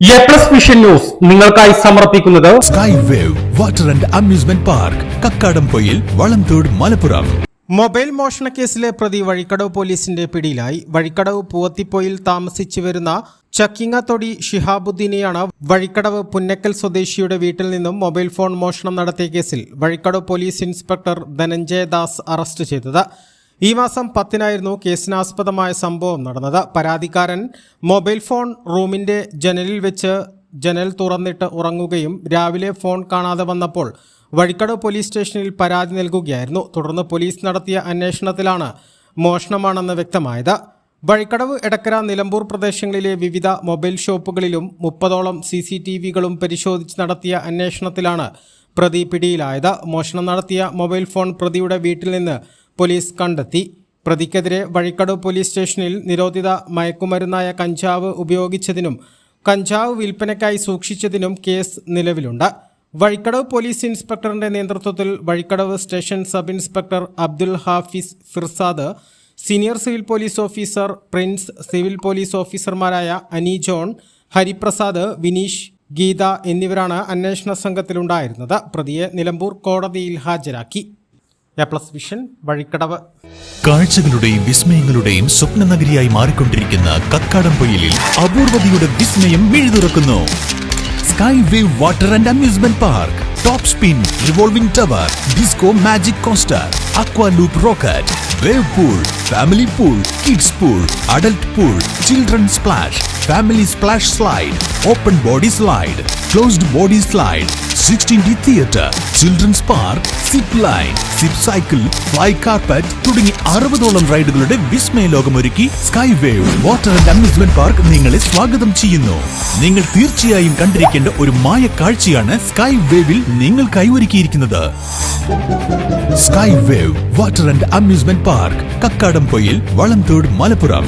A+ vision news നിങ്ങൾക്കായി സമർപ്പിക്കുന്നത് sky wave water and amusement park Kakkadampoyil Valamthode Malappuram. Mobile മോഷണക്കേസിലെ പ്രതി വഴിക്കടവ് പോലീസിന്റെ പിടിയിലായി. വഴിക്കടവ് പൂവത്തിപ്പൊയിൽ താമസിച്ചു വരുന്ന ചക്കിങ്ങത്തൊടി ഷിഹാബുദ്ദീനെയാണ് വഴിക്കടവ് പുന്നക്കൽ സ്വദേശിയുടെ വീട്ടിൽ നിന്നും മൊബൈൽ ഫോൺ മോഷണം നടത്തിയ കേസിൽ Vazhikkadavu police inspector Dhananjaya Das arrest ചെയ്തത്. ഈ മാസം 10-നായിരുന്നു കേസിനാസ്പദമായ സംഭവം നടന്നത്. പരാതിക്കാരൻ മൊബൈൽ ഫോൺ റൂമിന്റെ ജനലിൽ വെച്ച് ജനൽ തുറന്നിട്ട് ഉറങ്ങുകയും രാവിലെ ഫോൺ കാണാതെ വന്നപ്പോൾ വഴിക്കടവ് പോലീസ് സ്റ്റേഷനിൽ പരാതി നൽകുകയായിരുന്നു. തുടർന്ന് പോലീസ് നടത്തിയ അന്വേഷണത്തിലാണ് മോഷണമാണെന്ന് വ്യക്തമായത്. വഴിക്കടവ്, എടക്കര, നിലമ്പൂർ പ്രദേശങ്ങളിലെ വിവിധ മൊബൈൽ ഷോപ്പുകളിലും 30ഓളം CCTVകളും പരിശോധിച്ച് നടത്തിയ അന്വേഷണത്തിലാണ് പ്രതി പിടിയിലായത്. മോഷണം നടത്തിയ മൊബൈൽ ഫോൺ പ്രതിയുടെ വീട്ടിൽ നിന്ന് പോലീസ് കണ്ടെത്തി. പ്രതിക്കെതിരെ വഴിക്കടവ് പോലീസ് സ്റ്റേഷനിൽ നിരോധിത മയക്കുമരുന്നായ കഞ്ചാവ് ഉപയോഗിച്ചതിനും കഞ്ചാവ് വിൽപ്പനയ്ക്കായി സൂക്ഷിച്ചതിനും കേസ് നിലവിലുണ്ട്. വഴിക്കടവ് പോലീസ് ഇൻസ്പെക്ടറിന്റെ നേതൃത്വത്തിൽ Vazhikkadavu station sub inspector Abdul Hafis Firsad, senior civil police officer Prince, civil police ഓഫീസർമാരായ അനി ജോൺ, ഹരിപ്രസാദ്, വിനീഷ്, ഗീത എന്നിവരാണ് അന്വേഷണ സംഘത്തിലുണ്ടായിരുന്നത്. പ്രതിയെ നിലമ്പൂർ കോടതിയിൽ ഹാജരാക്കി. എ+ വിഷൻ വഴിക്കടവ്. കാഴ്ചകളുടെയും വിസ്മയങ്ങളുടെയും സ്വപ്ന നഗരിയായി മാറിക്കൊണ്ടിരിക്കുന്ന കക്കാടംപൊയിലിൽ അപൂർവതയുടെ വിസ്മയം മിഴിതുറക്കുന്നു. Sky wave water and amusement park, top spin, revolving tower, disco magic coaster, aqua loop rocket, wave pool, family pool, kids pool, adult pool, children splash, family splash slide, open body slide, closed body slide, 16D theatre, children's park, zip line, zip cycle, fly carpet തുടങ്ങി 60ഓളം റൈഡുകളുടെ വിസ്മയ ലോകമൊരുക്കി sky wave water and amusement park നിങ്ങളെ സ്വാഗതം ചെയ്യുന്നു. നിങ്ങൾ തീർച്ചയായും കണ്ടിരിക്കേണ്ട ഒരു മായ കാഴ്ചയാണ് സ്കൈ വേവിൽ നിങ്ങൾ കൈവരുക്കിയിരിക്കുന്നത്. Sky wave water and amusement park Kakkadampoyil Valamthode Malappuram.